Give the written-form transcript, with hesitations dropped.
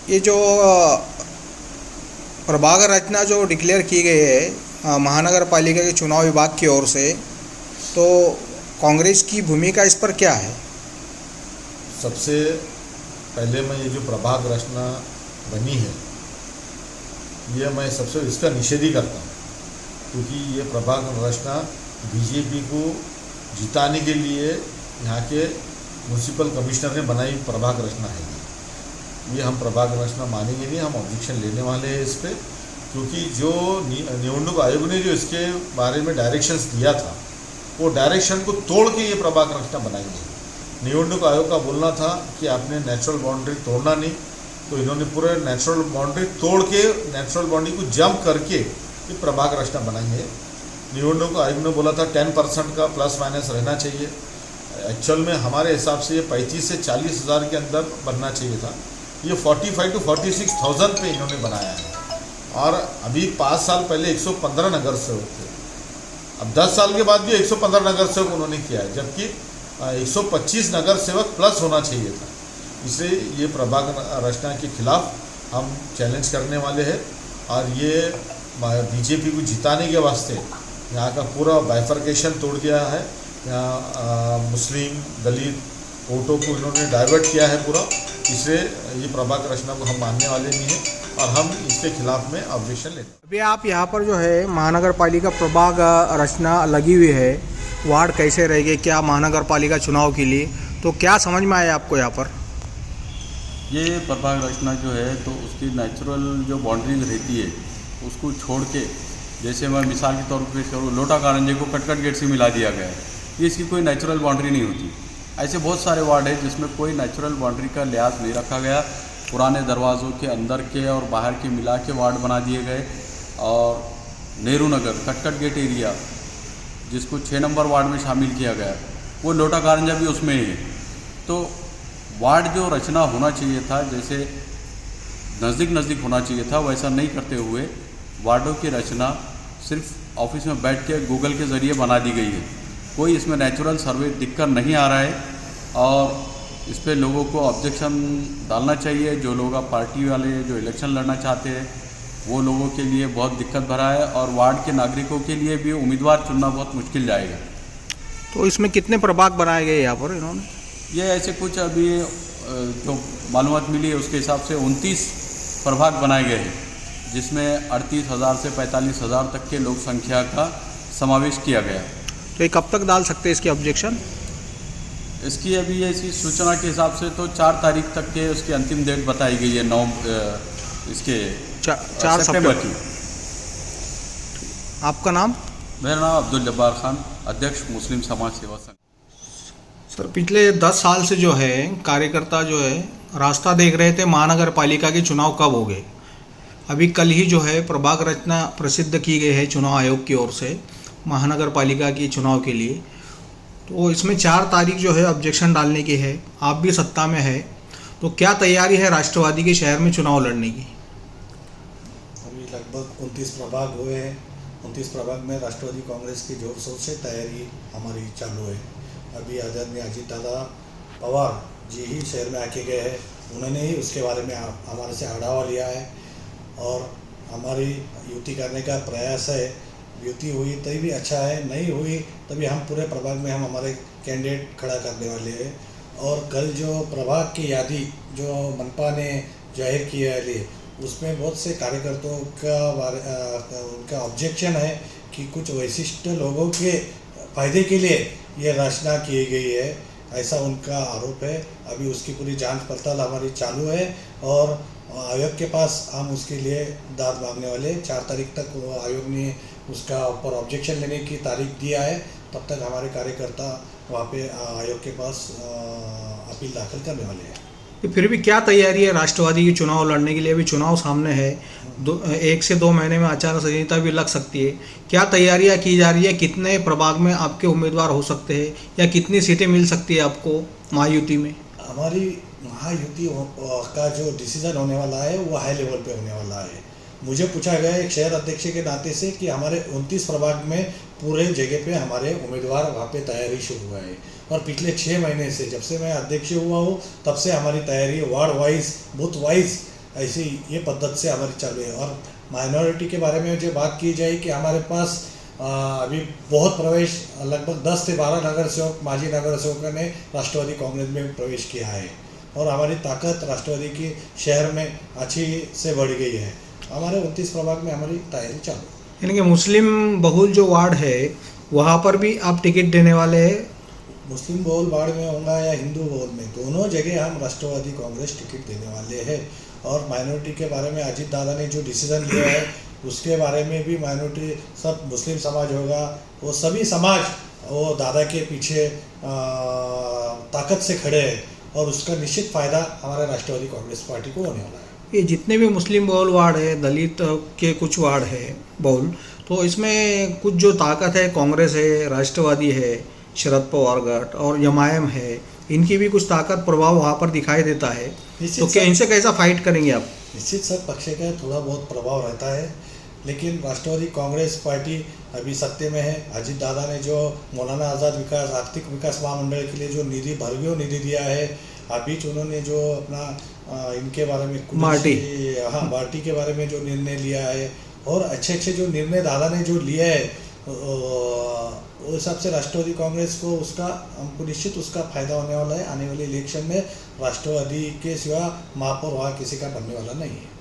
ये जो प्रभाग रचना जो डिक्लेयर की गई है महानगर पालिका के चुनाव विभाग की ओर से, तो कांग्रेस की भूमिका इस पर क्या है? सबसे पहले मैं ये जो प्रभाग रचना बनी है, ये मैं सबसे इसका निषेध ही करता हूँ, क्योंकि ये प्रभाग रचना बीजेपी को जिताने के लिए यहाँ के म्यूनसिपल कमिश्नर ने बनाई प्रभाग रचना है। ये हम प्रभाग रचना मानेंगे नहीं, हम ऑब्जेक्शन लेने वाले हैं इस पर, क्योंकि जो निवडणूक आयोग ने जो इसके बारे में डायरेक्शंस दिया था, वो डायरेक्शन को तोड़ के ये प्रभाग रचना बनाएंगे। निवडणूक आयोग का बोलना था कि आपने नेचुरल बाउंड्री तोड़ना नहीं, तो इन्होंने पूरे नेचुरल बाउंड्री तोड़ के नेचुरल बाउंड्री को जंप करके ये प्रभाग रचना बनाएंगे। निवडणूक आयोग ने बोला था 10% का प्लस माइनस रहना चाहिए। एक्चुअल में हमारे हिसाब से ये 35 से 40 हज़ार के अंदर बनना चाहिए था। ये 45 to 46,000 पे इन्होंने बनाया है। और अभी 5 साल पहले 115 नगर सेवक थे, अब 10 साल के बाद भी 115 नगर सेवक उन्होंने किया है, जबकि 125 नगर सेवक प्लस होना चाहिए था। इसलिए ये प्रभाग रचना के खिलाफ हम चैलेंज करने वाले हैं, और ये बीजेपी को जिताने के वास्ते यहाँ का पूरा बाइफर्केशन तोड़ दिया है। यहाँ मुस्लिम दलित वोटों को इन्होंने डाइवर्ट किया है पूरा, इसलिए ये प्रभाग रचना को हम मानने वाले नहीं हैं और हम इसके खिलाफ में ऑब्जेक्शन लेते हैं। अभी आप यहाँ पर जो है महानगर पालिका प्रभाग रचना लगी हुई है, वार्ड कैसे रहेंगे क्या महानगर पालिका चुनाव के लिए, तो क्या समझ में आया आपको यहाँ पर? ये प्रभाग रचना जो है, तो उसकी नेचुरल जो बाउंड्री रहती है उसको छोड़ के, जैसे मैं मिसाल के तौर पे करूँ, लोटा कारंजे को कटकट गेट से मिला दिया गया है, ये इसकी कोई नेचुरल बाउंड्री नहीं होती। ऐसे बहुत सारे वार्ड हैं जिसमें कोई नेचुरल बाउंड्री का लिहाज नहीं रखा गया, पुराने दरवाज़ों के अंदर के और बाहर के मिला के वार्ड बना दिए गए। और नेहरू नगर कटकट गेट एरिया, जिसको 6 नंबर वार्ड में शामिल किया गया, वो लोटा कारंजा भी उसमें ही है। तो वार्ड जो रचना होना चाहिए था, जैसे नज़दीक नज़दीक होना चाहिए था, वैसा नहीं करते हुए वार्डों की रचना सिर्फ ऑफिस में बैठ के गूगल के ज़रिए बना दी गई है। कोई इसमें नेचुरल सर्वे दिखकर नहीं आ रहा है, और इस पर लोगों को ऑब्जेक्शन डालना चाहिए। जो लोग पार्टी वाले जो इलेक्शन लड़ना चाहते हैं, वो लोगों के लिए बहुत दिक्कत भरा है, और वार्ड के नागरिकों के लिए भी उम्मीदवार चुनना बहुत मुश्किल जाएगा। तो इसमें कितने प्रभाग बनाए गए यहाँ पर इन्होंने? ये ऐसे कुछ अभी जो मालूमात मिली है उसके हिसाब से 29 प्रभाग बनाए गए हैं, जिसमें 38,000 से 45,000 तक के लोक संख्या का समावेश किया गया। तो ये कब तक डाल सकते हैं इसकी ऑब्जेक्शन? इसकी अभी ऐसी सूचना के हिसाब से तो 4 तारीख तक के उसकी अंतिम डेट बताई गई है, 4 सितंबर की। आपका नाम? मेरा नाम अब्दुल जब्बार खान, अध्यक्ष मुस्लिम समाज सेवा संघ। सर, पिछले 10 साल से जो है कार्यकर्ता जो है रास्ता देख रहे थे महानगर पालिका के चुनाव कब हो गए। अभी कल ही जो है प्रभाग रचना प्रसिद्ध की गई है चुनाव आयोग की ओर से महानगर पालिका के चुनाव के लिए, तो इसमें 4 तारीख जो है ऑब्जेक्शन डालने की है। आप भी सत्ता में है, तो क्या तैयारी है राष्ट्रवादी के शहर में चुनाव लड़ने की? अभी लगभग 29 प्रभाग हुए हैं। 29 प्रभाग में राष्ट्रवादी कांग्रेस की जोर शोर से तैयारी हमारी चालू है। अभी आदरणीय अजीत दादा पवार जी ही शहर में आके गए हैं, उन्होंने ही उसके बारे में हमारे से आढ़ावा लिया है, और हमारी युति करने का प्रयास है। युति हुई तभी भी अच्छा है, नहीं हुई तभी हम पूरे प्रभाग में हम हमारे कैंडिडेट खड़ा करने वाले हैं। और कल जो प्रभाग की यादी जो मनपा ने जाहिर किया है, उसमें बहुत से कार्यकर्ताओं का उनका ऑब्जेक्शन है कि कुछ विशिष्ट लोगों के फायदे के लिए ये रचना की गई है, ऐसा उनका आरोप है। अभी उसकी पूरी जांच पड़ताल हमारी चालू है, और आयोग के पास हम उसके लिए दाद मांगने वाले। 4 तारीख तक आयोग ने उसका ऊपर ऑब्जेक्शन लेने की तारीख दिया है, तब तक हमारे कार्यकर्ता वहाँ पे आयोग के पास अपील दाखिल करने वाले हैं। फिर भी क्या तैयारी है राष्ट्रवादी की चुनाव लड़ने के लिए? अभी चुनाव सामने है, 1 से 2 महीने में आचार संहिता भी लग सकती है। क्या तैयारियां की जा रही है? कितने प्रभाग में आपके उम्मीदवार हो सकते हैं, या कितनी सीटें मिल सकती है आपको महायुति में? हमारी महायुति का जो डिसीजन होने वाला है वो हाई लेवल पे होने वाला है। मुझे पूछा गया एक शहर अध्यक्ष के नाते से कि हमारे 29 प्रभाग में पूरे जगह पे हमारे उम्मीदवार वहाँ पे तैयारी शुरू हुआ है, और पिछले 6 महीने से जब से मैं अध्यक्ष हुआ हूँ तब से हमारी तैयारी वार्ड वाइज बूथ वाइज ऐसी ये पद्धत से हमारी चालू है। और माइनॉरिटी के बारे में जो बात की जाए कि हमारे पास अभी बहुत प्रवेश, लगभग 10 से 12 नगर सेवक, माजी नगर सेवकों ने राष्ट्रवादी कांग्रेस में प्रवेश किया है और हमारी ताकत राष्ट्रवादी की शहर में अच्छी से बढ़ गई है। हमारे 29 प्रभाग में हमारी तैयारी चालू है। यानी कि मुस्लिम बहुल जो वार्ड है वहाँ पर भी आप टिकट देने वाले हैं? मुस्लिम बहुल वार्ड में होगा या हिंदू बहुल में, दोनों जगह हम राष्ट्रवादी कांग्रेस टिकट देने वाले हैं। और माइनॉरिटी के बारे में अजीत दादा ने जो डिसीजन लिया है उसके बारे में भी माइनॉरिटी, सब मुस्लिम समाज होगा, वो सभी समाज वो दादा के पीछे ताकत से खड़े हैं और उसका निश्चित फ़ायदा हमारे राष्ट्रवादी कांग्रेस पार्टी को होने वाला है। ये जितने भी मुस्लिम बहुल वार्ड है, दलित के कुछ वार्ड है बहुल, तो इसमें कुछ जो ताकत है, कांग्रेस है, राष्ट्रवादी है, शरद पवार गठ और एमआईएम है, इनकी भी कुछ ताकत प्रभाव वहाँ पर दिखाई देता है। तो क्या इनसे कैसा फाइट करेंगे आप? निश्चित सब पक्ष का थोड़ा बहुत प्रभाव रहता है, लेकिन राष्ट्रवादी कांग्रेस पार्टी अभी सत्य में है। अजीत दादा ने जो मौलाना आज़ाद विकास आर्थिक विकास महामंडल के लिए जो निधि, भरपूर निधि दिया है, अभी उन्होंने जो अपना इनके बारे में बाटी के बारे में जो निर्णय लिया है और अच्छे जो निर्णय दादा ने जो लिया है, उस हिसाब से राष्ट्रवादी कांग्रेस को हमको निश्चित उसका फायदा होने वाला है। आने वाले इलेक्शन में राष्ट्रवादी के सिवा महापौर वहाँ किसी का बनने वाला नहीं है।